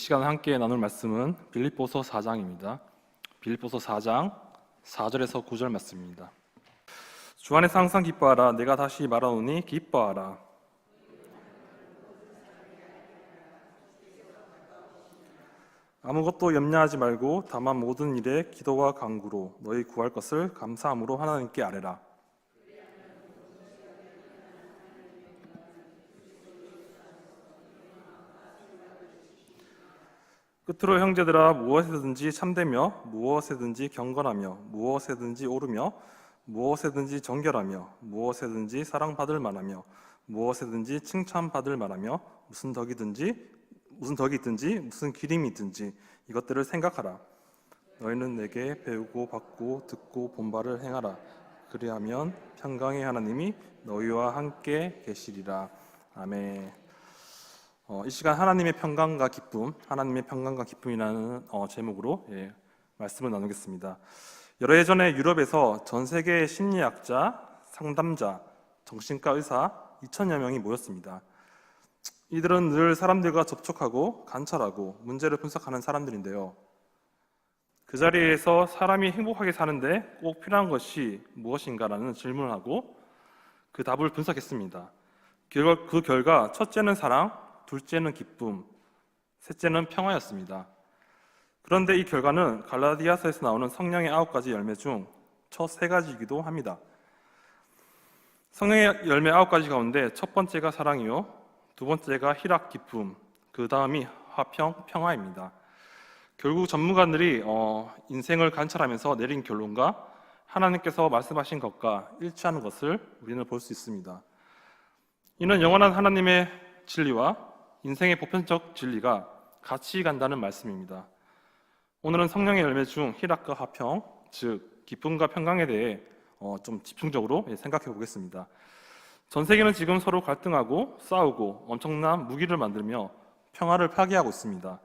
시간 함께 나눌 말씀은 빌립보서 4장입니다. 빌립보서 4장 4절에서 9절 말씀입니다. 주 안에서 항상 기뻐하라. 내가 다시 말하노니 기뻐하라. 아무것도 염려하지 말고 다만 모든 일에 기도와 간구로 너희 구할 것을 감사함으로 하나님께 아뢰라. 끝으로 형제들아, 무엇에든지 참되며 무엇에든지 경건하며 무엇에든지 오르며 무엇에든지 정결하며 무엇에든지 사랑받을 만하며 무엇에든지 칭찬받을 만하며 무슨 덕이 있든지 무슨 기림이 있든지 이것들을 생각하라. 너희는 내게 배우고 받고 듣고 본 바를 행하라. 그리하면 평강의 하나님이 너희와 함께 계시리라. 아멘. 이 시간 하나님의 평강과 기쁨이라는 제목으로 말씀을 나누겠습니다. 여러 해 전에 유럽에서 전 세계의 심리학자, 상담자, 정신과 의사 2,000여 명이 모였습니다. 이들은 늘 사람들과 접촉하고 관찰하고 문제를 분석하는 사람들인데요. 그 자리에서 사람이 행복하게 사는데 꼭 필요한 것이 무엇인가라는 질문을 하고 그 답을 분석했습니다. 그 결과 첫째는 사랑, 둘째는 기쁨, 셋째는 평화였습니다. 그런데 이 결과는 갈라디아서에서 나오는 성령의 9가지 열매 중 첫 3가지이기도 합니다. 성령의 열매 9가지 가운데 첫 번째가 사랑이요, 두 번째가 희락, 기쁨, 그 다음이 화평, 평화입니다. 결국 전문가들이 인생을 관찰하면서 내린 결론과 하나님께서 말씀하신 것과 일치하는 것을 우리는 볼 수 있습니다. 이는 영원한 하나님의 진리와 인생의 보편적 진리가 같이 간다는 말씀입니다. 오늘은 성령의 열매 중 희락과 화평, 즉 기쁨과 평강에 대해 좀 집중적으로 생각해 보겠습니다. 전 세계는 지금 서로 갈등하고 싸우고 엄청난 무기를 만들며 평화를 파괴하고 있습니다.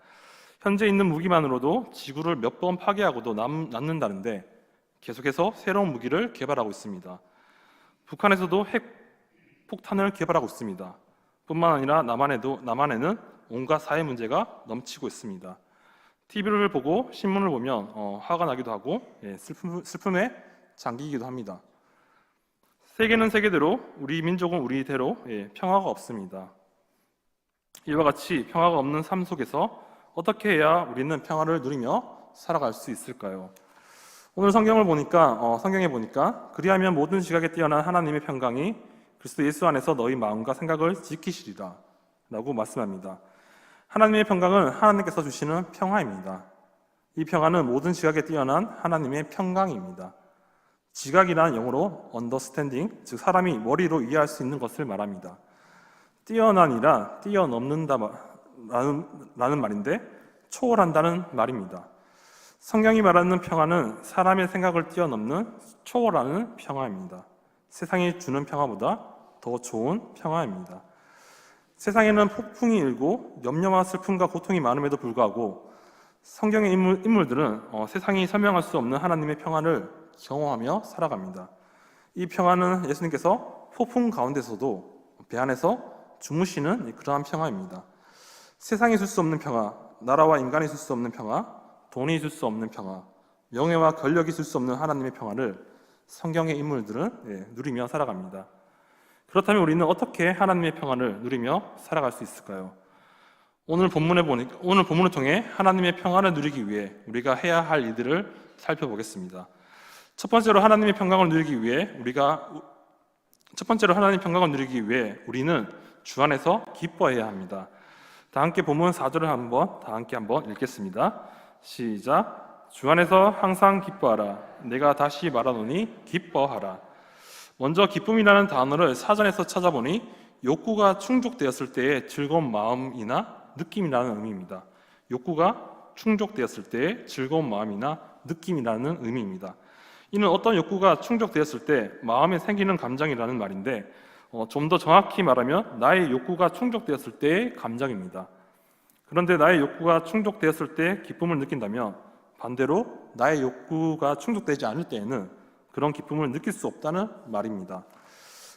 현재 있는 무기만으로도 지구를 몇 번 파괴하고도 남는다는데 계속해서 새로운 무기를 개발하고 있습니다. 북한에서도 핵폭탄을 개발하고 있습니다. 뿐만 아니라 남한에는 온갖 사회 문제가 넘치고 있습니다. TV를 보고 신문을 보면 화가 나기도 하고 슬픔에 잠기기도 합니다. 세계는 세계대로, 우리 민족은 우리대로 평화가 없습니다. 이와 같이 평화가 없는 삶 속에서 어떻게 해야 우리는 평화를 누리며 살아갈 수 있을까요? 오늘 성경에 보니까 그리하면 모든 지각에 뛰어난 하나님의 평강이 그리스도 예수 안에서 너희 마음과 생각을 지키시리라 라고 말씀합니다. 하나님의 평강은 하나님께서 주시는 평화입니다. 이 평화는 모든 지각에 뛰어난 하나님의 평강입니다. 지각이란 영어로 understanding, 즉 사람이 머리로 이해할 수 있는 것을 말합니다. 뛰어난이란 뛰어넘는다 라는 말인데 초월한다는 말입니다. 성경이 말하는 평화는 사람의 생각을 뛰어넘는 초월하는 평화입니다. 세상이 주는 평화보다 더 좋은 평화입니다. 세상에는 폭풍이 일고 염려와 슬픔과 고통이 많음에도 불구하고 성경의 인물들은 세상이 설명할 수 없는 하나님의 평화를 경험하며 살아갑니다. 이 평화는 예수님께서 폭풍 가운데서도 배 안에서 주무시는 그러한 평화입니다. 세상이 줄 수 없는 평화, 나라와 인간이 줄 수 없는 평화, 돈이 줄 수 없는 평화, 명예와 권력이 줄 수 없는 하나님의 평화를 성경의 인물들은 누리며 살아갑니다. 그렇다면 우리는 어떻게 하나님의 평화를 누리며 살아갈 수 있을까요? 오늘 본문을 통해 하나님의 평화를 누리기 위해 우리가 해야 할 일들을 살펴보겠습니다. 첫 번째로 하나님의 평강을 누리기 위해 우리는 주 안에서 기뻐해야 합니다. 다 함께 본문 4절을 한번 읽겠습니다. 시작. 주 안에서 항상 기뻐하라. 내가 다시 말하노니 기뻐하라. 먼저 기쁨이라는 단어를 사전에서 찾아보니 욕구가 충족되었을 때의 즐거운 마음이나 느낌이라는 의미입니다. 욕구가 충족되었을 때의 즐거운 마음이나 느낌이라는 의미입니다. 이는 어떤 욕구가 충족되었을 때 마음에 생기는 감정이라는 말인데 좀 더 정확히 말하면 나의 욕구가 충족되었을 때의 감정입니다. 그런데 나의 욕구가 충족되었을 때 기쁨을 느낀다면 반대로 나의 욕구가 충족되지 않을 때에는 그런 기쁨을 느낄 수 없다는 말입니다.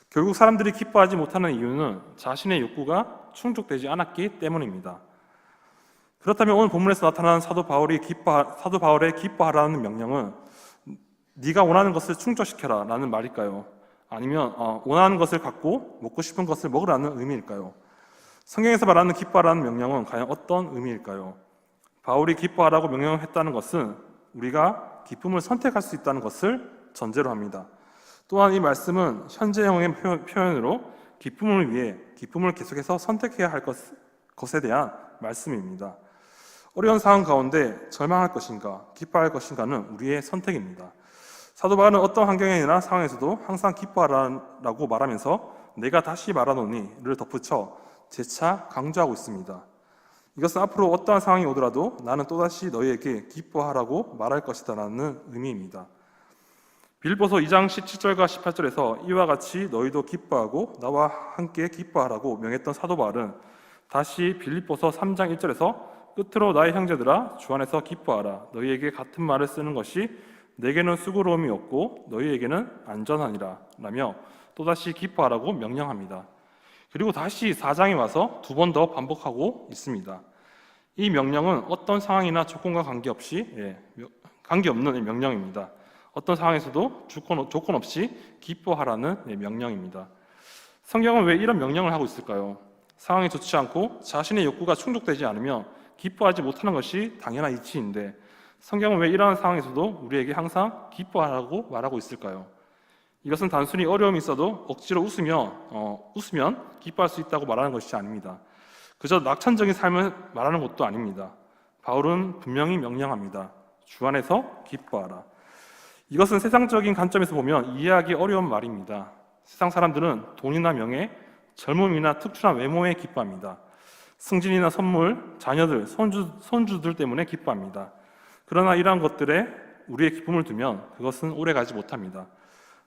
결국 사람들이 기뻐하지 못하는 이유는 자신의 욕구가 충족되지 않았기 때문입니다. 그렇다면 오늘 본문에서 나타난 사도 바울의 기뻐하라는 명령은 네가 원하는 것을 충족시켜라 라는 말일까요? 아니면 원하는 것을 갖고 먹고 싶은 것을 먹으라는 의미일까요? 성경에서 말하는 기뻐하라는 명령은 과연 어떤 의미일까요? 바울이 기뻐하라고 명령했다는 것은 우리가 기쁨을 선택할 수 있다는 것을 전제로 합니다. 또한 이 말씀은 현재형의 표현으로 기쁨을 위해 기쁨을 계속해서 선택해야 할 것에 대한 말씀입니다. 어려운 상황 가운데 절망할 것인가 기뻐할 것인가는 우리의 선택입니다. 사도 바울은 어떤 환경이나 상황에서도 항상 기뻐하라고 말하면서 내가 다시 말하노니를 덧붙여 재차 강조하고 있습니다. 이것은 앞으로 어떠한 상황이 오더라도 나는 또다시 너희에게 기뻐하라고 말할 것이다 라는 의미입니다. 빌립보서 2장 17절과 18절에서 이와 같이 너희도 기뻐하고 나와 함께 기뻐하라고 명했던 사도 바울은 다시 빌립보서 3장 1절에서 끝으로 나의 형제들아 주 안에서 기뻐하라 너희에게 같은 말을 쓰는 것이 내게는 수고로움이 없고 너희에게는 안전하니라 라며 또다시 기뻐하라고 명령합니다. 그리고 다시 4장에 와서 두 번 더 반복하고 있습니다. 이 명령은 어떤 상황이나 조건과 관계없는 명령입니다. 어떤 상황에서도 조건 없이 기뻐하라는 명령입니다. 성경은 왜 이런 명령을 하고 있을까요? 상황이 좋지 않고 자신의 욕구가 충족되지 않으며 기뻐하지 못하는 것이 당연한 이치인데 성경은 왜 이러한 상황에서도 우리에게 항상 기뻐하라고 말하고 있을까요? 이것은 단순히 어려움이 있어도 억지로 웃으면 기뻐할 수 있다고 말하는 것이 아닙니다. 그저 낙천적인 삶을 말하는 것도 아닙니다. 바울은 분명히 명령합니다. 주 안에서 기뻐하라. 이것은 세상적인 관점에서 보면 이해하기 어려운 말입니다. 세상 사람들은 돈이나 명예, 젊음이나 특출한 외모에 기뻐합니다. 승진이나 선물, 자녀들, 손주들 때문에 기뻐합니다. 그러나 이러한 것들에 우리의 기쁨을 두면 그것은 오래가지 못합니다.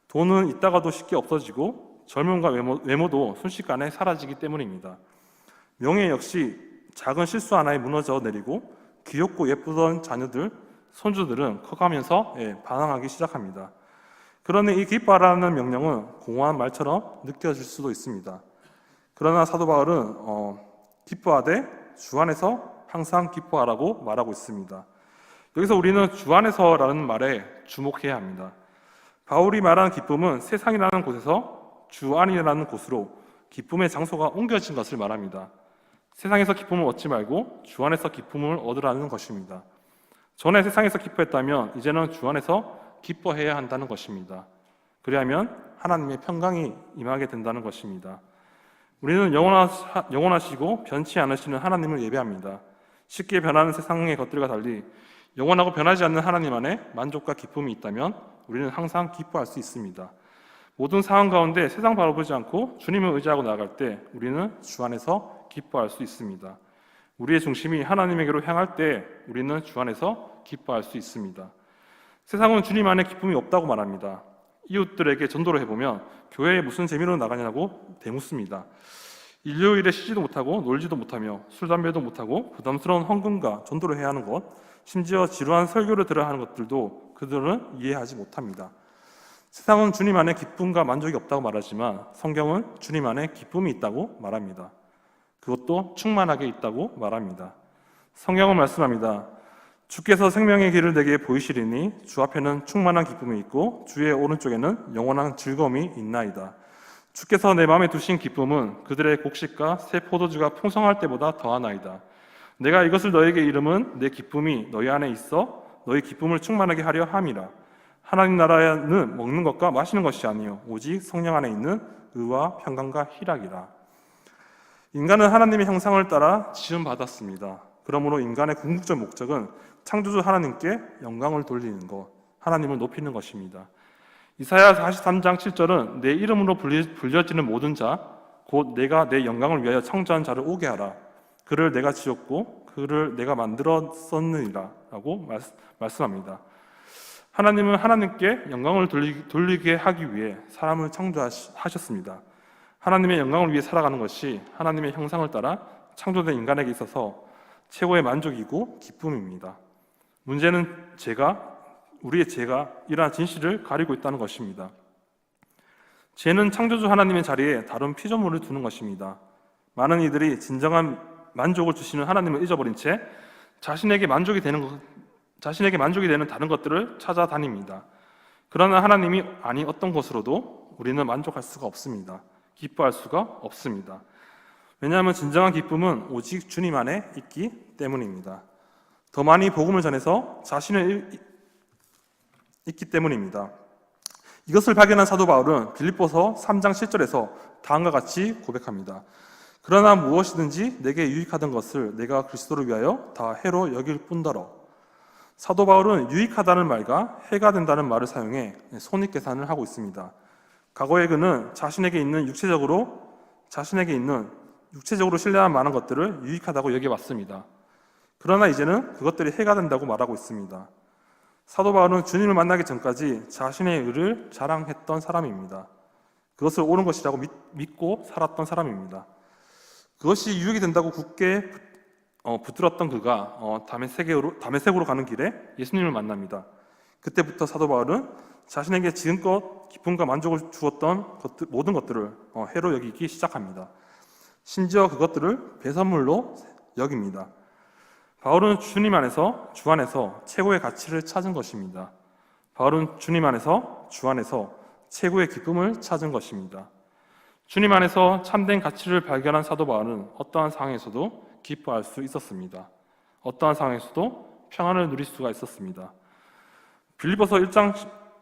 돈은 있다가도 쉽게 없어지고 젊음과 외모도 순식간에 사라지기 때문입니다. 명예 역시 작은 실수 하나에 무너져 내리고 귀엽고 예쁘던 자녀들, 손주들은 커가면서 반항하기 시작합니다. 그러니 이 기뻐하라는 명령은 공허한 말처럼 느껴질 수도 있습니다. 그러나 사도 바울은 기뻐하되 주 안에서 항상 기뻐하라고 말하고 있습니다. 여기서 우리는 주 안에서라는 말에 주목해야 합니다. 바울이 말하는 기쁨은 세상이라는 곳에서 주 안이라는 곳으로 기쁨의 장소가 옮겨진 것을 말합니다. 세상에서 기쁨을 얻지 말고 주 안에서 기쁨을 얻으라는 것입니다. 전에 세상에서 기뻐했다면 이제는 주 안에서 기뻐해야 한다는 것입니다. 그리하면 하나님의 평강이 임하게 된다는 것입니다. 우리는 영원하시고 변치 않으시는 하나님을 예배합니다. 쉽게 변하는 세상의 것들과 달리 영원하고 변하지 않는 하나님 안에 만족과 기쁨이 있다면 우리는 항상 기뻐할 수 있습니다. 모든 상황 가운데 세상 바라보지 않고 주님을 의지하고 나아갈 때 우리는 주 안에서 기뻐할 수 있습니다. 우리의 중심이 하나님에게로 향할 때 우리는 주 안에서 기뻐할 수 있습니다. 세상은 주님 안에 기쁨이 없다고 말합니다. 이웃들에게 전도를 해보면 교회에 무슨 재미로 나가냐고 대묻습니다. 일요일에 쉬지도 못하고 놀지도 못하며 술, 담배도 못하고 부담스러운 헌금과 전도를 해야 하는 것, 심지어 지루한 설교를 들어야 하는 것들도 그들은 이해하지 못합니다. 세상은 주님 안에 기쁨과 만족이 없다고 말하지만 성경은 주님 안에 기쁨이 있다고 말합니다. 그것도 충만하게 있다고 말합니다. 성경은 말씀합니다. 주께서 생명의 길을 내게 보이시리니 주 앞에는 충만한 기쁨이 있고 주의 오른쪽에는 영원한 즐거움이 있나이다. 주께서 내 마음에 두신 기쁨은 그들의 곡식과 새 포도주가 풍성할 때보다 더하나이다. 내가 이것을 너에게 이름은 내 기쁨이 너희 안에 있어 너희 기쁨을 충만하게 하려 함이라. 하나님 나라는 먹는 것과 마시는 것이 아니요 오직 성령 안에 있는 의와 평강과 희락이라. 인간은 하나님의 형상을 따라 지음받았습니다. 그러므로 인간의 궁극적 목적은 창조주 하나님께 영광을 돌리는 것, 하나님을 높이는 것입니다. 이사야 43장 7절은 내 이름으로 불려지는 모든 자, 곧 내가 내 영광을 위하여 창조한 자를 오게 하라. 그를 내가 지었고 그를 내가 만들었었느니라 라고 말씀합니다. 하나님은 하나님께 영광을 돌리게 하기 위해 사람을 창조하셨습니다. 하나님의 영광을 위해 살아가는 것이 하나님의 형상을 따라 창조된 인간에게 있어서 최고의 만족이고 기쁨입니다. 문제는 우리의 죄가 이러한 진실을 가리고 있다는 것입니다. 죄는 창조주 하나님의 자리에 다른 피조물을 두는 것입니다. 많은 이들이 진정한 만족을 주시는 하나님을 잊어버린 채 자신에게 만족이 되는 다른 것들을 찾아다닙니다. 그러나 하나님이 아닌 어떤 것으로도 우리는 만족할 수가 없습니다. 기뻐할 수가 없습니다. 왜냐하면 진정한 기쁨은 오직 주님 안에 있기 때문입니다. 더 많이 복음을 전해서 자신을 있기 때문입니다. 이것을 발견한 사도 바울은 빌립보서 3장 7절에서 다음과 같이 고백합니다. 그러나 무엇이든지 내게 유익하던 것을 내가 그리스도를 위하여 다 해로 여길 뿐더러. 사도 바울은 유익하다는 말과 해가 된다는 말을 사용해 손익계산을 하고 있습니다. 과거에 그는 자신에게 있는 육체적으로 신뢰할 만한 것들을 유익하다고 여겨왔습니다. 그러나 이제는 그것들이 해가 된다고 말하고 있습니다. 사도 바울은 주님을 만나기 전까지 자신의 의를 자랑했던 사람입니다. 그것을 옳은 것이라고 믿고 살았던 사람입니다. 그것이 유익이 된다고 굳게 붙들었던 그가 다메섹으로 가는 길에 예수님을 만납니다. 그때부터 사도 바울은 자신에게 지금껏 기쁨과 만족을 주었던 모든 것들을 해로 여기기 시작합니다. 심지어 그것들을 배선물로 여깁니다. 바울은 주님 안에서, 주 안에서 최고의 가치를 찾은 것입니다. 바울은 주님 안에서, 주 안에서 최고의 기쁨을 찾은 것입니다. 주님 안에서 참된 가치를 발견한 사도 바울은 어떠한 상황에서도 기뻐할 수 있었습니다. 어떠한 상황에서도 평안을 누릴 수가 있었습니다. 빌립보서 1장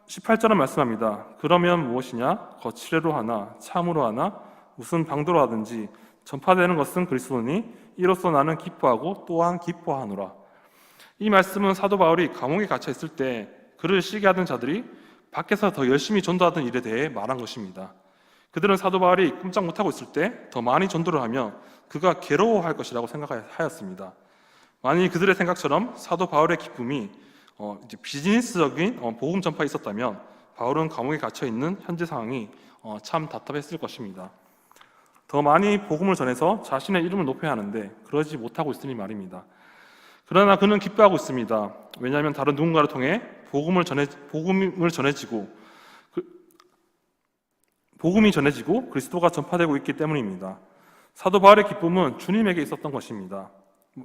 18절은 말씀합니다. 그러면 무엇이냐? 거칠애로 하나, 참으로 하나, 무슨 방도로 하든지 전파되는 것은 그리스도니 이로써 나는 기뻐하고 또한 기뻐하노라. 이 말씀은 사도 바울이 감옥에 갇혀 있을 때 그를 시기하던 자들이 밖에서 더 열심히 전도하던 일에 대해 말한 것입니다. 그들은 사도 바울이 꼼짝 못하고 있을 때 더 많이 전도를 하면 그가 괴로워할 것이라고 생각하였습니다. 만일 그들의 생각처럼 사도 바울의 기쁨이 비즈니스적인 복음 전파에 있었다면 바울은 감옥에 갇혀 있는 현재 상황이 참 답답했을 것입니다. 더 많이 복음을 전해서 자신의 이름을 높여야 하는데 그러지 못하고 있으니 말입니다. 그러나 그는 기뻐하고 있습니다. 왜냐하면 다른 누군가를 통해 복음이 전해지고 그리스도가 전파되고 있기 때문입니다. 사도 바울의 기쁨은 주님에게 있었던 것입니다.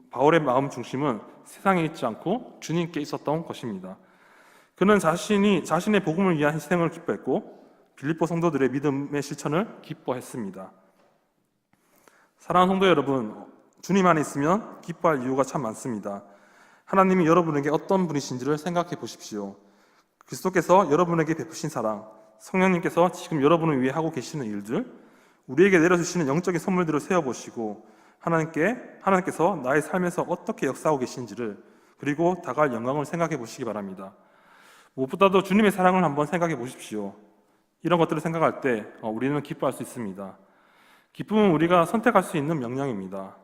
바울의 마음 중심은 세상에 있지 않고 주님께 있었던 것입니다. 그는 자신의 복음을 위한 희생을 기뻐했고 빌립보 성도들의 믿음의 실천을 기뻐했습니다. 사랑하는 성도 여러분, 주님 안에 있으면 기뻐할 이유가 참 많습니다. 하나님이 여러분에게 어떤 분이신지를 생각해 보십시오. 그리스도께서 여러분에게 베푸신 사랑, 성령님께서 지금 여러분을 위해 하고 계시는 일들, 우리에게 내려주시는 영적인 선물들을 세어보시고 하나님께서 나의 삶에서 어떻게 역사하고 계신지를, 그리고 다가올 영광을 생각해 보시기 바랍니다. 무엇보다도 주님의 사랑을 한번 생각해 보십시오. 이런 것들을 생각할 때 우리는 기뻐할 수 있습니다. 기쁨은 우리가 선택할 수 있는 명령입니다.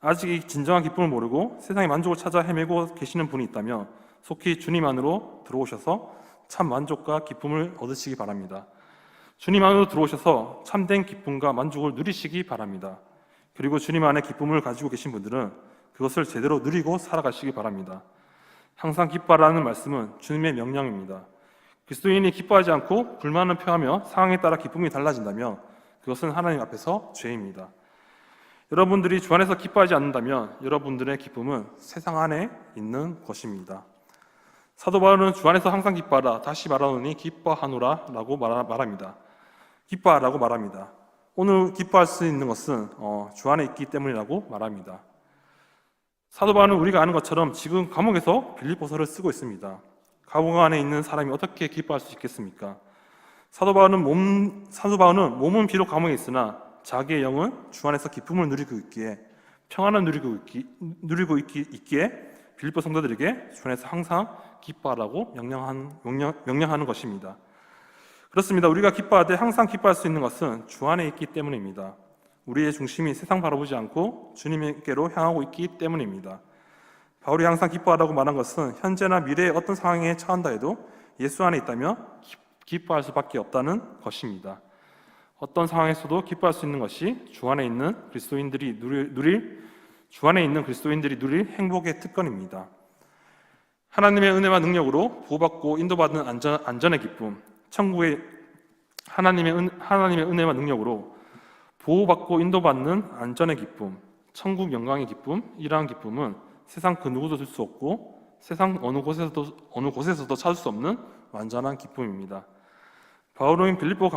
아직 이 진정한 기쁨을 모르고 세상의 만족을 찾아 헤매고 계시는 분이 있다면 속히 주님 안으로 들어오셔서 참 만족과 기쁨을 얻으시기 바랍니다. 주님 안으로 들어오셔서 참된 기쁨과 만족을 누리시기 바랍니다. 그리고 주님 안에 기쁨을 가지고 계신 분들은 그것을 제대로 누리고 살아가시기 바랍니다. 항상 기뻐하라는 말씀은 주님의 명령입니다. 그리스도인이 기뻐하지 않고 불만을 표하며 상황에 따라 기쁨이 달라진다면 그것은 하나님 앞에서 죄입니다. 여러분들이 주 안에서 기뻐하지 않는다면 여러분들의 기쁨은 세상 안에 있는 것입니다. 사도 바울은 주 안에서 항상 기뻐하라, 다시 말하노니 기뻐하노라 라고 말합니다. 기뻐하라고 말합니다. 오늘 기뻐할 수 있는 것은 주 안에 있기 때문이라고 말합니다. 사도 바울은 우리가 아는 것처럼 지금 감옥에서 빌립보서를 쓰고 있습니다. 감옥 안에 있는 사람이 어떻게 기뻐할 수 있겠습니까? 사도 바울은 몸은 비록 감옥에 있으나 자기의 영은 주 안에서 기쁨을 누리고 있기에, 평안을 누리고 있기에 빌립보 성도들에게 주 안에서 항상 기뻐하라고 명령하는 것입니다. 그렇습니다. 우리가 기뻐하되 항상 기뻐할 수 있는 것은 주 안에 있기 때문입니다. 우리의 중심이 세상 바라보지 않고 주님께로 향하고 있기 때문입니다. 바울이 항상 기뻐하라고 말한 것은 현재나 미래의 어떤 상황에 처한다 해도 예수 안에 있다면 기뻐할 수밖에 없다는 것입니다. 어떤 상황에서도 기뻐할 수 있는 것이 주 안에 있는 그리스도인들이 누릴 행복의 특권입니다. 하나님의 은혜와 능력으로 보호받고 인도받는 안전의 기쁨, 천국의 하나님의 은혜와 능력으로 보호받고 인도받는 안전의 기쁨, 천국 영광의 기쁨, 이러한 기쁨은 세상 그 누구도 줄 수 없고 세상 어느 곳에서도 찾을 수 없는 완전한 기쁨입니다. 바울은 빌립보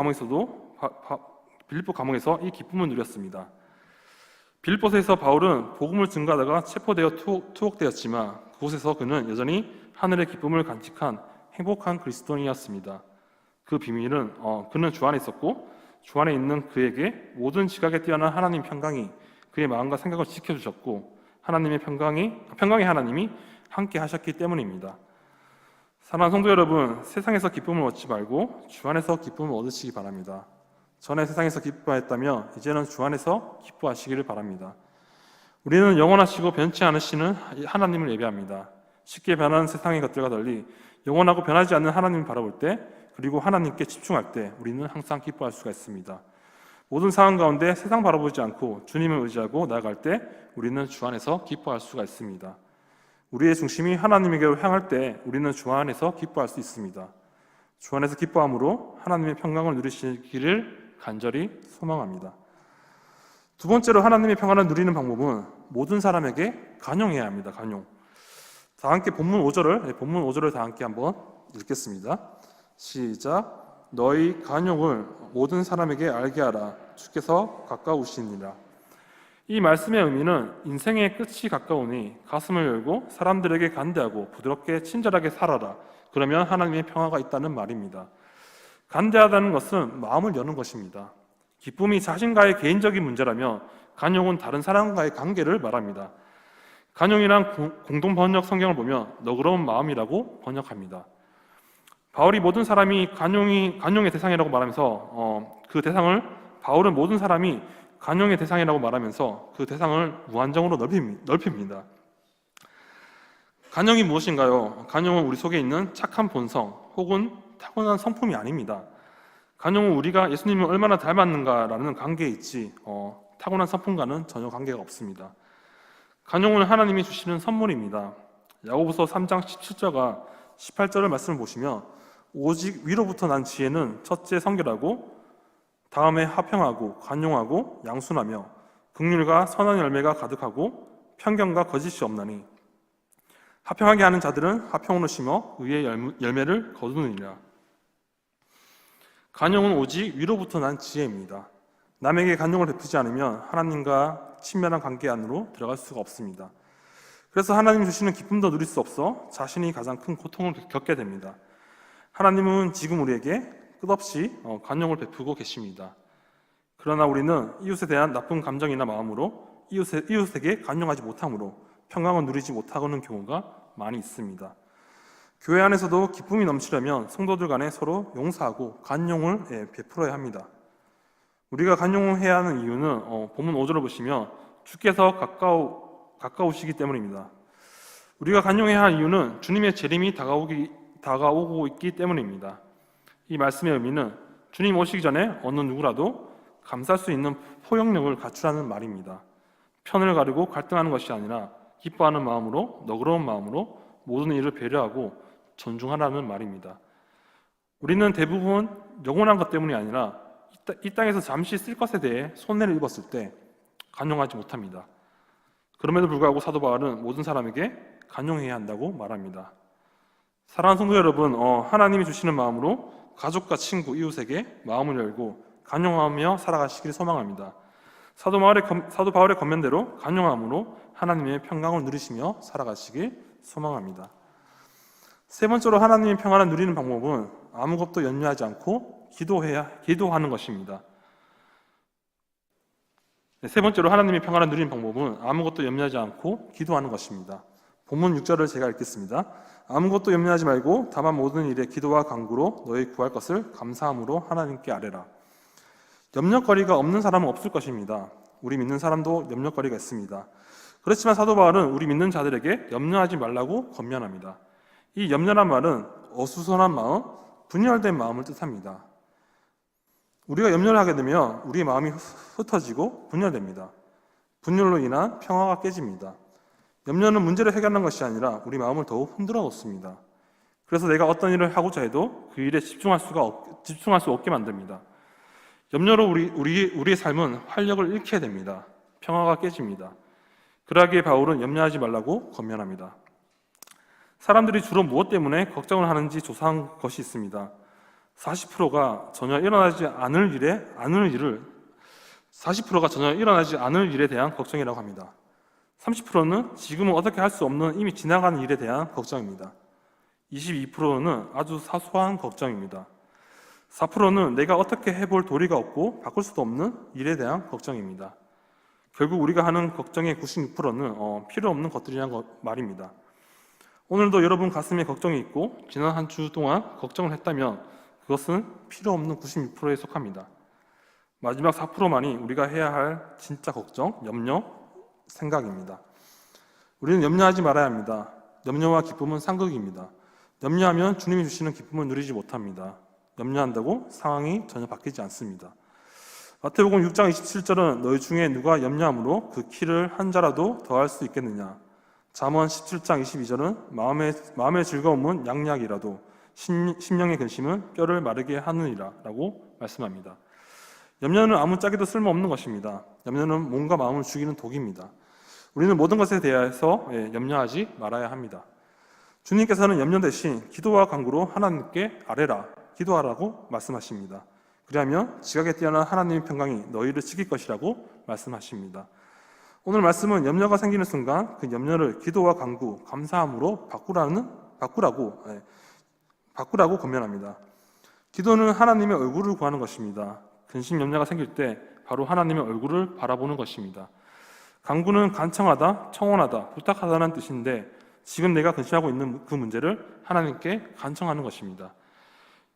감옥에서 이 기쁨을 누렸습니다. 빌립보서에서 바울은 복음을 증거하다가 체포되어 투옥되었지만 그곳에서 그는 여전히 하늘의 기쁨을 간직한 행복한 그리스도인이었습니다. 그 비밀은 그는 주 안에 있었고 주 안에 있는 그에게 모든 지각에 뛰어난 하나님 평강이 그의 마음과 생각을 지켜주셨고 평강의 하나님이 함께 하셨기 때문입니다. 사랑하는 성도 여러분, 세상에서 기쁨을 얻지 말고 주 안에서 기쁨을 얻으시기 바랍니다. 전에 세상에서 기뻐했다며 이제는 주 안에서 기뻐하시기를 바랍니다. 우리는 영원하시고 변치 않으시는 하나님을 예배합니다. 쉽게 변하는 세상의 것들과 달리 영원하고 변하지 않는 하나님을 바라볼 때, 그리고 하나님께 집중할 때 우리는 항상 기뻐할 수가 있습니다. 모든 상황 가운데 세상 바라보지 않고 주님을 의지하고 나아갈 때 우리는 주 안에서 기뻐할 수가 있습니다. 우리의 중심이 하나님에게로 향할 때 우리는 주 안에서 기뻐할 수 있습니다. 주 안에서 기뻐함으로 하나님의 평강을 누리시기를 간절히 소망합니다. 두 번째로 하나님의 평안을 누리는 방법은 모든 사람에게 간용해야 합니다. 간용. 다 함께 본문 5절을 다 함께 한번 읽겠습니다. 시작. 너희 간용을 모든 사람에게 알게 하라. 주께서 가까우시니라. 이 말씀의 의미는 인생의 끝이 가까우니 가슴을 열고 사람들에게 간대하고 부드럽게 친절하게 살아라. 그러면 하나님의 평화가 있다는 말입니다. 간대하다는 것은 마음을 여는 것입니다. 기쁨이 자신과의 개인적인 문제라며 간용은 다른 사람과의 관계를 말합니다. 간용이란 공동 번역 성경을 보면 너그러운 마음이라고 번역합니다. 바울이 모든 사람이 간용의 대상이라고 말하면서 바울은 모든 사람이 간용의 대상이라고 말하면서 그 대상을 무한정으로 넓힙니다. 간용이 무엇인가요? 간용은 우리 속에 있는 착한 본성 혹은 타고난 성품이 아닙니다. 간용은 우리가 예수님을 얼마나 닮았는가라는 관계에 있지 타고난 성품과는 전혀 관계가 없습니다. 간용은 하나님이 주시는 선물입니다. 야고보서 3장 17절과 18절의 말씀을 보시면 오직 위로부터 난 지혜는 첫째 성결하고 다음에 화평하고 간용하고 양순하며 긍휼과 선한 열매가 가득하고 편견과 거짓이 없나니 화평하게 하는 자들은 화평으로 심어 의의 열매를 거두느니라. 간용은 오직 위로부터 난 지혜입니다. 남에게 간용을 베푸지 않으면 하나님과 친밀한 관계 안으로 들어갈 수가 없습니다. 그래서 하나님 주시는 기쁨도 누릴 수 없어 자신이 가장 큰 고통을 겪게 됩니다. 하나님은 지금 우리에게 끝없이 간용을 베푸고 계십니다. 그러나 우리는 이웃에 대한 나쁜 감정이나 마음으로 이웃에게 간용하지 못함으로 평강을 누리지 못하는 경우가 많이 있습니다. 교회 안에서도 기쁨이 넘치려면 성도들 간에 서로 용서하고 간용을 베풀어야 합니다. 우리가 간용을 해야 하는 이유는 본문 5절을 보시면 주께서 가까우시기 때문입니다. 우리가 간용해야 할 이유는 주님의 재림이 다가오고 있기 때문입니다. 이 말씀의 의미는 주님 오시기 전에 어느 누구라도 감쌀 수 있는 포용력을 갖추라는 말입니다. 편을 가르고 갈등하는 것이 아니라 기뻐하는 마음으로, 너그러운 마음으로 모든 일을 배려하고 존중하라는 말입니다. 우리는 대부분 영원한 것 때문이 아니라 이 땅에서 잠시 쓸 것에 대해 손해를 입었을 때 간용하지 못합니다. 그럼에도 불구하고 사도 바울은 모든 사람에게 간용해야 한다고 말합니다. 사랑하는 성도 여러분, 하나님이 주시는 마음으로 가족과 친구, 이웃에게 마음을 열고 간용하며 살아가시길 소망합니다. 사도 바울의 권면대로 간용함으로 하나님의 평강을 누리시며 살아가시길 소망합니다. 세 번째로 하나님의 평안을 누리는 방법은 아무것도 염려하지 않고 기도하는 것입니다. 세 번째로 하나님의 평안을 누리는 방법은 아무것도 염려하지 않고 기도하는 것입니다. 본문 6절을 제가 읽겠습니다. 아무것도 염려하지 말고 다만 모든 일에 기도와 간구로 너희 구할 것을 감사함으로 하나님께 아뢰라. 염려거리가 없는 사람은 없을 것입니다. 우리 믿는 사람도 염려거리가 있습니다. 그렇지만 사도 바울은 우리 믿는 자들에게 염려하지 말라고 권면합니다. 이 염려란 말은 어수선한 마음, 분열된 마음을 뜻합니다. 우리가 염려를 하게 되면 우리의 마음이 흩어지고 분열됩니다. 분열로 인한 평화가 깨집니다. 염려는 문제를 해결하는 것이 아니라 우리 마음을 더욱 흔들어 놓습니다. 그래서 내가 어떤 일을 하고자 해도 그 일에 집중할 수 없게 만듭니다. 염려로 우리의 삶은 활력을 잃게 됩니다. 평화가 깨집니다. 그러기에 바울은 염려하지 말라고 권면합니다. 사람들이 주로 무엇 때문에 걱정을 하는지 조사한 것이 있습니다. 40%가 전혀 일어나지 않을 일에 대한 걱정이라고 합니다. 30%는 지금은 어떻게 할 수 없는 이미 지나가는 일에 대한 걱정입니다. 22%는 아주 사소한 걱정입니다. 4%는 내가 어떻게 해볼 도리가 없고 바꿀 수도 없는 일에 대한 걱정입니다. 결국 우리가 하는 걱정의 96%는 필요 없는 것들이란 말입니다. 오늘도 여러분 가슴에 걱정이 있고 지난 한 주 동안 걱정을 했다면 그것은 필요 없는 96%에 속합니다. 마지막 4%만이 우리가 해야 할 진짜 걱정, 염려, 생각입니다. 우리는 염려하지 말아야 합니다. 염려와 기쁨은 상극입니다. 염려하면 주님이 주시는 기쁨을 누리지 못합니다. 염려한다고 상황이 전혀 바뀌지 않습니다. 마태복음 6장 27절은 너희 중에 누가 염려함으로 그 키를 한 자라도 더할 수 있겠느냐. 잠언 17장 22절은 마음의 즐거움은 양약이라도 심령의 근심은 뼈를 마르게 하느니라 라고 말씀합니다. 염려는 아무짝에도 쓸모없는 것입니다. 염려는 몸과 마음을 죽이는 독입니다. 우리는 모든 것에 대해서 염려하지 말아야 합니다. 주님께서는 염려 대신 기도와 간구로 하나님께 아뢰라, 기도하라고 말씀하십니다. 그리하면 지각에 뛰어난 하나님의 평강이 너희를 지킬 것이라고 말씀하십니다. 오늘 말씀은 염려가 생기는 순간 그 염려를 기도와 간구, 감사함으로 바꾸라고 권면합니다. 기도는 하나님의 얼굴을 구하는 것입니다. 근심 염려가 생길 때 바로 하나님의 얼굴을 바라보는 것입니다. 간구는 간청하다, 청원하다, 부탁하다는 뜻인데 지금 내가 근심하고 있는 그 문제를 하나님께 간청하는 것입니다.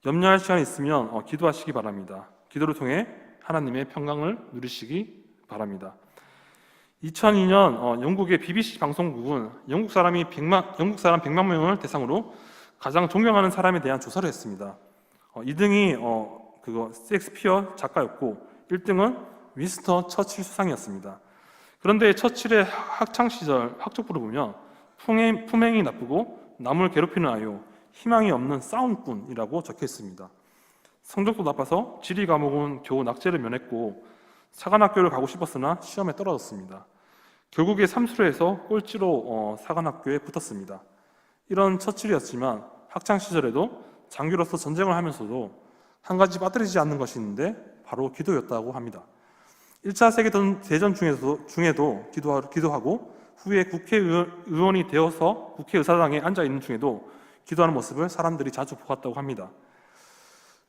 염려할 시간이 있으면 기도하시기 바랍니다. 기도를 통해 하나님의 평강을 누리시기 바랍니다. 2002년 영국의 BBC 방송국은 영국 사람 100만 명을 대상으로 가장 존경하는 사람에 대한 조사를 했습니다. 2등이 셰익스피어 작가였고 1등은 윈스턴 처칠 수상이었습니다. 그런데 처칠의 학창시절 학적부를 보면 품행이 나쁘고 남을 괴롭히는 아이요, 희망이 없는 싸움꾼이라고 적혀 있습니다. 성적도 나빠서 지리 과목은 겨우 낙제를 면했고 사관학교를 가고 싶었으나 시험에 떨어졌습니다. 결국에 삼수로에서 꼴찌로 사관학교에 붙었습니다. 이런 처칠이었지만 학창시절에도 장교로서 전쟁을 하면서도 한 가지 빠뜨리지 않는 것이 있는데 바로 기도였다고 합니다. 1차 세계대전 중에도 기도하고 후에 국회의원이 되어서 국회의사당에 앉아있는 중에도 기도하는 모습을 사람들이 자주 보았다고 합니다.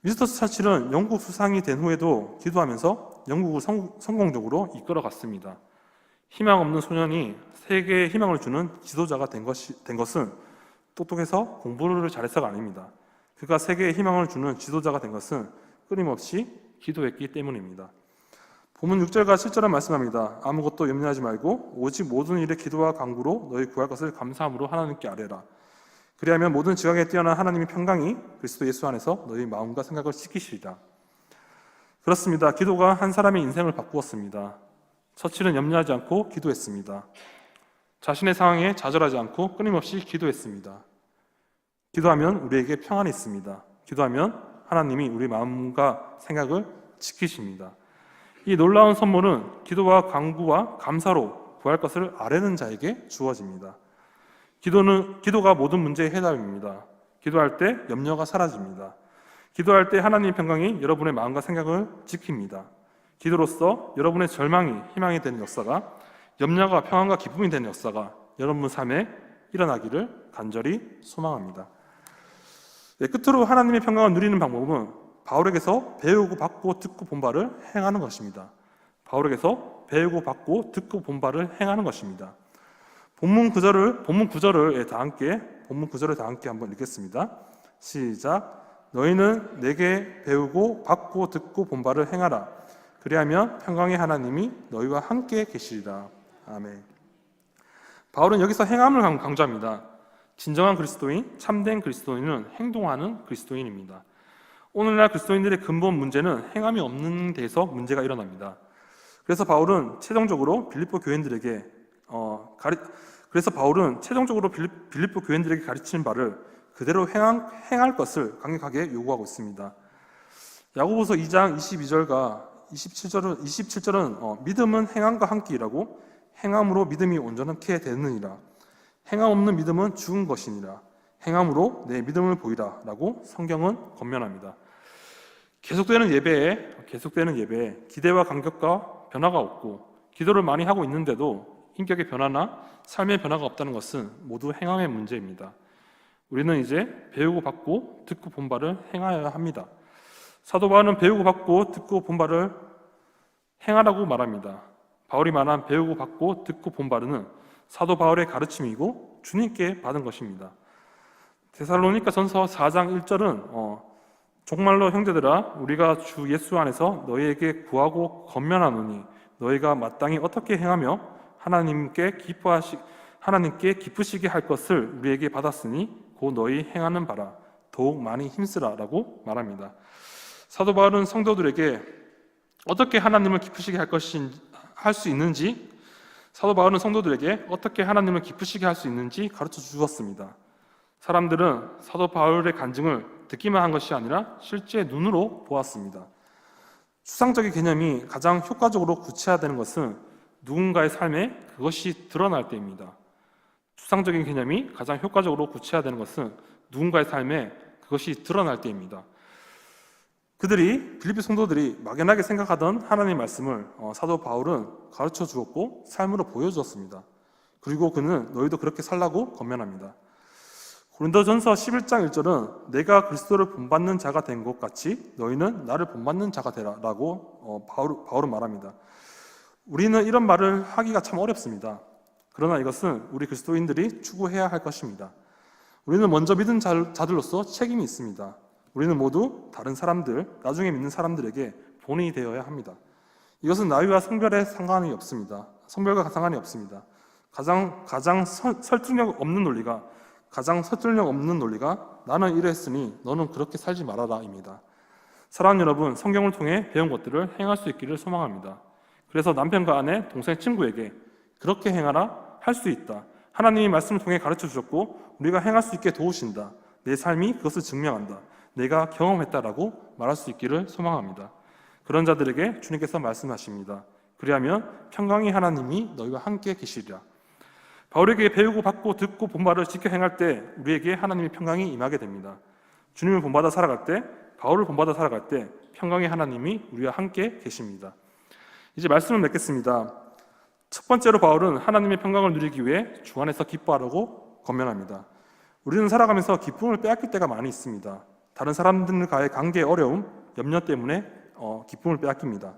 윈스턴 처칠은 영국 수상이 된 후에도 기도하면서 영국을 성공적으로 이끌어갔습니다. 희망 없는 소년이 세계에 희망을 주는 지도자가 된 것은 똑똑해서 공부를 잘해서가 아닙니다. 그가 세계에 희망을 주는 지도자가 된 것은 끊임없이 기도했기 때문입니다. 본문 6절과 7절은 말씀합니다. 아무것도 염려하지 말고 오직 모든 일에 기도와 간구로 너희 구할 것을 감사함으로 하나님께 아뢰라. 그리하면 모든 지각에 뛰어난 하나님의 평강이 그리스도 예수 안에서 너희 마음과 생각을 지키시리라. 그렇습니다. 기도가 한 사람의 인생을 바꾸었습니다. 처칠은 염려하지 않고 기도했습니다. 자신의 상황에 좌절하지 않고 끊임없이 기도했습니다. 기도하면 우리에게 평안이 있습니다. 기도하면 하나님이 우리 마음과 생각을 지키십니다. 이 놀라운 선물은 기도와 간구와 감사로 구할 것을 아뢰는 자에게 주어집니다. 기도가 모든 문제의 해답입니다. 기도할 때 염려가 사라집니다. 기도할 때 하나님의 평강이 여러분의 마음과 생각을 지킵니다. 기도로서 여러분의 절망이 희망이 되는 역사가, 염려가 평안과 기쁨이 되는 역사가 여러분 삶에 일어나기를 간절히 소망합니다. 끝으로 하나님의 평강을 누리는 방법은 바울에게서 배우고 받고 듣고 본 바를 행하는 것입니다. 바울에게서 배우고 받고 듣고 본 바를 행하는 것입니다. 본문 구절을 다 함께 한번 읽겠습니다. 시작. 너희는 내게 배우고 받고 듣고 본 바를 행하라. 그리하면 평강의 하나님이 너희와 함께 계시리라. 아멘. 바울은 여기서 행함을 강조합니다. 진정한 그리스도인, 참된 그리스도인은 행동하는 그리스도인입니다. 오늘날 그리스도인들의 근본 문제는 행함이 없는 데서 문제가 일어납니다. 그래서 바울은 최종적으로 빌립보 교인들에게 가르치는 바를 그대로 행할 것을 강력하게 요구하고 있습니다. 야고보서 2장 22절과 27절은 믿음은 행함과 함께 일하고 행함으로 믿음이 온전케 되느니라. 행함 없는 믿음은 죽은 것이니라. 행함으로 내 믿음을 보이라 라고 성경은 권면합니다. 계속되는 예배에 기대와 간격과 변화가 없고, 기도를 많이 하고 있는데도 인격의 변화나 삶의 변화가 없다는 것은 모두 행함의 문제입니다. 우리는 이제 배우고 받고 듣고 본 바를 행하여야 합니다. 사도 바울은 배우고 받고 듣고 본 바를 행하라고 말합니다. 바울이 말한 배우고 받고 듣고 본 바는 사도 바울의 가르침이고 주님께 받은 것입니다. 데살로니가 전서 4장 1절은 정말로 형제들아, 우리가 주 예수 안에서 너희에게 구하고 권면하노니 너희가 마땅히 어떻게 행하며 하나님께 기쁘시게 할 것을 우리에게 받았으니 곧 너희 행하는 바라. 더욱 많이 힘쓰라 라고 말합니다. 사도 바울은 성도들에게 어떻게 하나님을 기쁘시게 할 수 있는지, 사도 바울은 성도들에게 어떻게 하나님을 기쁘시게 할 수 있는지 가르쳐 주었습니다. 사람들은 사도 바울의 간증을 듣기만 한 것이 아니라 실제 눈으로 보았습니다. 추상적인 개념이 가장 효과적으로 구체화되는 것은 누군가의 삶에 그것이 드러날 때입니다. 추상적인 개념이 가장 효과적으로 구체화되는 것은 누군가의 삶에 그것이 드러날 때입니다. 빌립비 성도들이 막연하게 생각하던 하나님의 말씀을 사도 바울은 가르쳐 주었고 삶으로 보여주었습니다. 그리고 그는 너희도 그렇게 살라고 권면합니다. 고린도전서 11장 1절은 내가 그리스도를 본받는 자가 된 것 같이 너희는 나를 본받는 자가 되라 라고 바울은 말합니다. 우리는 이런 말을 하기가 참 어렵습니다. 그러나 이것은 우리 그리스도인들이 추구해야 할 것입니다. 우리는 먼저 믿은 자들로서 책임이 있습니다. 우리는 모두 다른 사람들, 나중에 믿는 사람들에게 본이 되어야 합니다. 이것은 나이와 성별과 상관이 없습니다. 가장 설득력 없는 논리가 나는 이랬으니 너는 그렇게 살지 말아라입니다. 사랑하는 여러분, 성경을 통해 배운 것들을 행할 수 있기를 소망합니다. 그래서 남편과 아내, 동생, 친구에게 그렇게 행하라, 할 수 있다. 하나님이 말씀을 통해 가르쳐 주셨고 우리가 행할 수 있게 도우신다. 내 삶이 그것을 증명한다. 내가 경험했다라고 말할 수 있기를 소망합니다. 그런 자들에게 주님께서 말씀하십니다. 그리하면 평강의 하나님이 너희와 함께 계시리라. 바울에게 배우고 받고 듣고 본 바를 지켜 행할 때 우리에게 하나님의 평강이 임하게 됩니다. 주님을 본받아 살아갈 때, 바울을 본받아 살아갈 때 평강의 하나님이 우리와 함께 계십니다. 이제 말씀을 맺겠습니다. 첫 번째로 바울은 하나님의 평강을 누리기 위해 주 안에서 기뻐하라고 권면합니다. 우리는 살아가면서 기쁨을 빼앗길 때가 많이 있습니다. 다른 사람들과의 관계의 어려움, 염려 때문에 기쁨을 빼앗깁니다.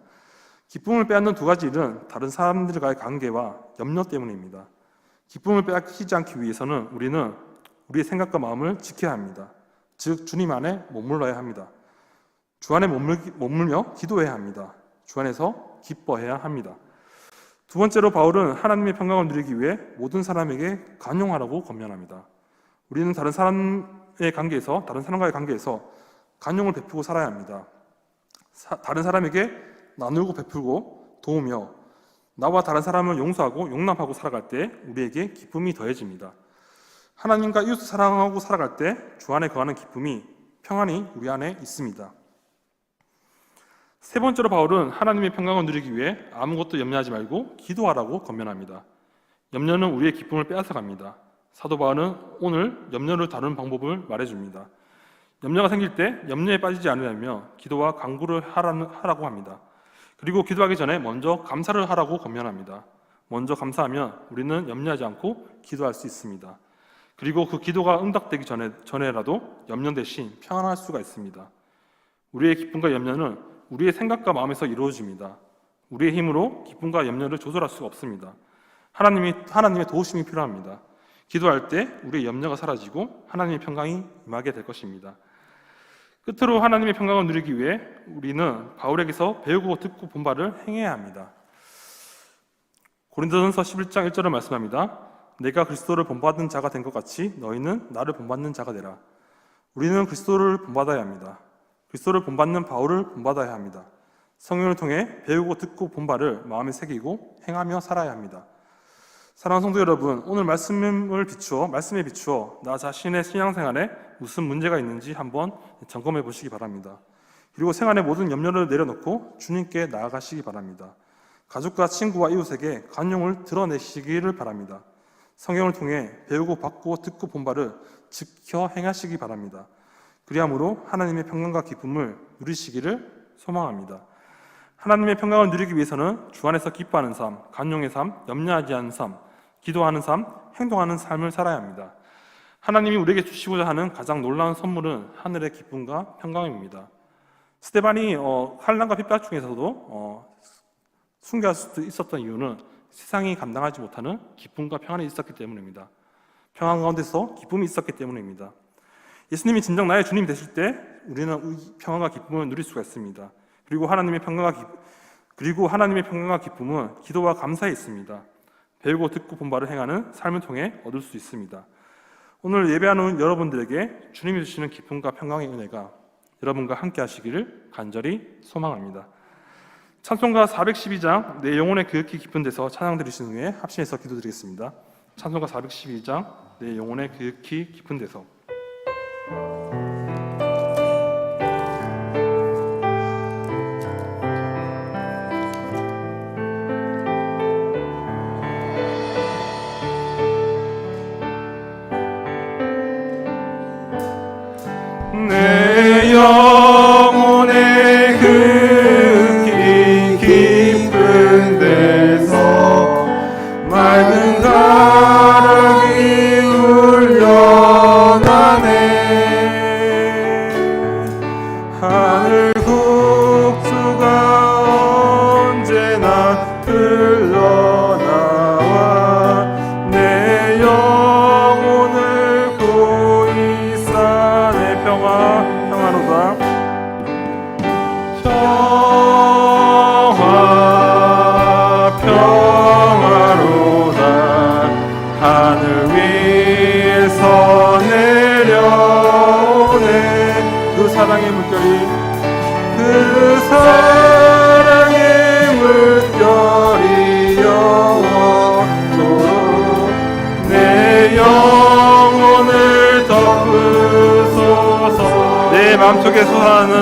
기쁨을 빼앗는 두 가지 일은 다른 사람들과의 관계와 염려 때문입니다. 기쁨을 빼앗기지 않기 위해서는 우리는 우리의 생각과 마음을 지켜야 합니다. 즉 주님 안에 머물러야 합니다. 주 안에 머물며 기도해야 합니다. 주 안에서 기뻐해야 합니다. 두 번째로 바울은 하나님의 평강을 누리기 위해 모든 사람에게 간용하라고 권면합니다. 우리는 다른 사람과의 관계에서 간용을 베풀고 살아야 합니다. 다른 사람에게 나누고 베풀고 도우며 나와 다른 사람을 용서하고 용납하고 살아갈 때 우리에게 기쁨이 더해집니다. 하나님과 이웃을 사랑하고 살아갈 때 주 안에 거하는 기쁨이, 평안이 우리 안에 있습니다. 세 번째로 바울은 하나님의 평강을 누리기 위해 아무것도 염려하지 말고 기도하라고 권면합니다. 염려는 우리의 기쁨을 빼앗아갑니다. 사도 바울은 오늘 염려를 다루는 방법을 말해줍니다. 염려가 생길 때 염려에 빠지지 않으려며 기도와 간구를 하라고 합니다. 그리고 기도하기 전에 먼저 감사를 하라고 권면합니다. 먼저 감사하면 우리는 염려하지 않고 기도할 수 있습니다. 그리고 그 기도가 응답되기 전에라도 염려 대신 평안할 수가 있습니다. 우리의 기쁨과 염려는 우리의 생각과 마음에서 이루어집니다. 우리의 힘으로 기쁨과 염려를 조절할 수가 없습니다. 하나님의 도우심이 필요합니다. 기도할 때 우리의 염려가 사라지고 하나님의 평강이 임하게 될 것입니다. 끝으로 하나님의 평강을 누리기 위해 우리는 바울에게서 배우고 듣고 본 바를 행해야 합니다. 고린도전서 11장 1절을 말씀합니다. 내가 그리스도를 본받은 자가 된 것 같이 너희는 나를 본받는 자가 되라. 우리는 그리스도를 본받아야 합니다. 그리스도를 본받는 바울을 본받아야 합니다. 성령을 통해 배우고 듣고 본 바를 마음에 새기고 행하며 살아야 합니다. 사랑하는 성도 여러분, 오늘 말씀에 비추어 나 자신의 신앙생활에 무슨 문제가 있는지 한번 점검해 보시기 바랍니다. 그리고 생활의 모든 염려를 내려놓고 주님께 나아가시기 바랍니다. 가족과 친구와 이웃에게 관용을 드러내시기를 바랍니다. 성경을 통해 배우고 받고 듣고 본 바를 지켜 행하시기 바랍니다. 그리함으로 하나님의 평강과 기쁨을 누리시기를 소망합니다. 하나님의 평강을 누리기 위해서는 주 안에서 기뻐하는 삶, 간용의 삶, 염려하지 않는 삶, 기도하는 삶, 행동하는 삶을 살아야 합니다. 하나님이 우리에게 주시고자 하는 가장 놀라운 선물은 하늘의 기쁨과 평강입니다. 스데반이 환난과 핍박 중에서도 순교할 수 있었던 이유는 세상이 감당하지 못하는 기쁨과 평안이 있었기 때문입니다. 평안 가운데서 기쁨이 있었기 때문입니다. 예수님이 진정 나의 주님 되실 때 우리는 평안과 기쁨을 누릴 수가 있습니다. 그리고 하나님의 평강과 기쁨은 기도와 감사에 있습니다. 배우고 듣고 본 바를 행하는 삶을 통해 얻을 수 있습니다. 오늘 예배하는 여러분들에게 주님이 주시는 기쁨과 평강의 은혜가 여러분과 함께 하시기를 간절히 소망합니다. 찬송가 412장 내 영혼의 그윽히 깊은 데서 찬양 드리신 후에 합심해서 기도드리겠습니다. 찬송가 412장 내 영혼의 그윽히 깊은 데서. 내 영혼의 그윽히 깊은 데서 맑은 가락이 울려나네. 하늘 국수가 언제나 흘러나와 내 영혼을 고이 싸네. 평화로다. 평화로다. 하늘 위에서 내려오네. 그 사랑의 물결이 영원토록 내 영혼을 덮으소서. 내 마음속에 솟아나는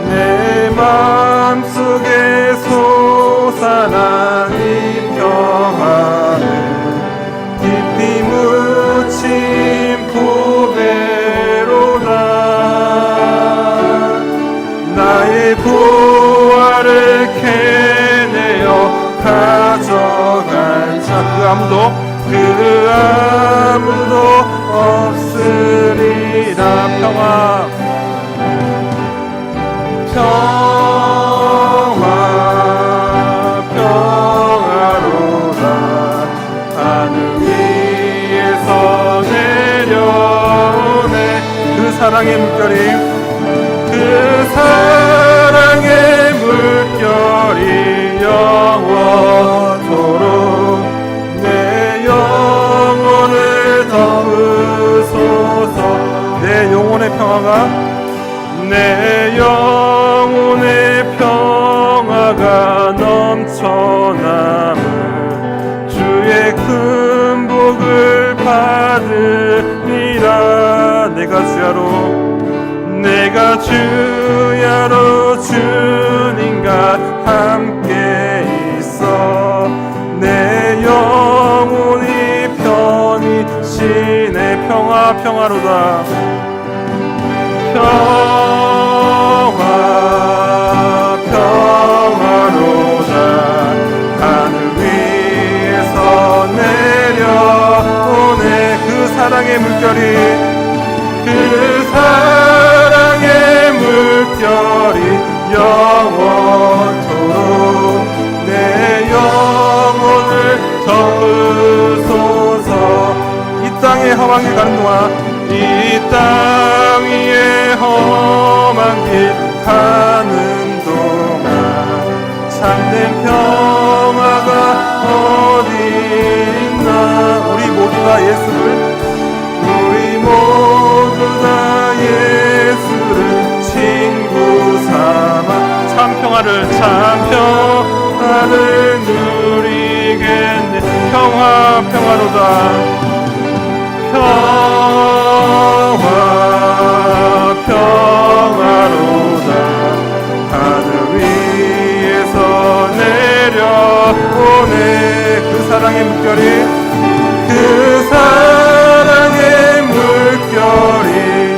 내 마음속에 솟아난 이 평화는 깊이 묻힌 보배로다. 나의 부활을 캐내어 가져갈 자 그 아무도 없으리라. 평화로다. 하늘 위에서 내려오네. 그 사랑의 물결이 영원토록 내 영혼을 덮으소서. 내 영혼의 평화가 넘쳐남은 주의 큰 복을 받으리라. 내가 주야로 주님과 함께 있어 내 영혼이 편히 쉬네. 평화로다. 평화로다. 하늘 위에서 내려오네. 그 사랑의 물결이 영원토록 내 영혼을 덮으소서. 이 땅의 험한 길 가는 동안 이 땅 위에 험한 길 가는 동안 참된 평화가 어디 있나. 우리 모두 다 예수를 친구 삼아 참 평화를 누리겠네. 평화로다. 평화로다. 하늘 위에서 내려 사랑의 물결이 그 사랑의 물결이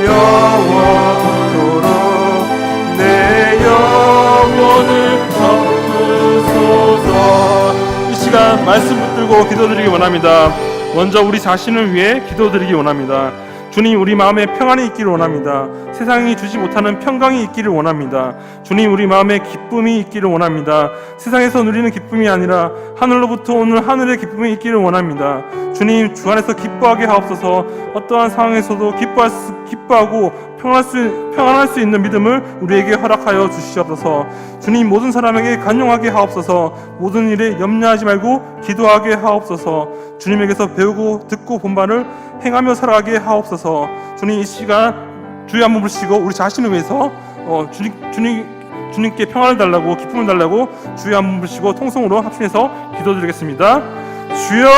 영원토록 내 영혼을 덮으소서. 이 시간 말씀 붙들고 기도드리기 원합니다. 먼저 우리 자신을 위해 기도드리기 원합니다. 주님, 우리 마음에 평안이 있기를 원합니다. 세상이 주지 못하는 평강이 있기를 원합니다. 주님, 우리 마음에 기쁨이 있기를 원합니다. 세상에서 누리는 기쁨이 아니라 하늘로부터 오는 하늘의 기쁨이 있기를 원합니다. 주님, 주 안에서 기뻐하게 하옵소서. 어떠한 상황에서도 기뻐하고 평안할 수 있는 믿음을 우리에게 허락하여 주시옵소서. 주님, 모든 사람에게 간용하게 하옵소서. 모든 일에 염려하지 말고 기도하게 하옵소서. 주님에게서 배우고 듣고 본 바를 행하며 살아가게 하옵소서. 주님, 이 시간 주여 한번 부르시고 우리 자신을 위해서 주님께 평안을 달라고, 기쁨을 달라고 주여 한번 부르시고 통성으로 합심해서 기도드리겠습니다. 주여.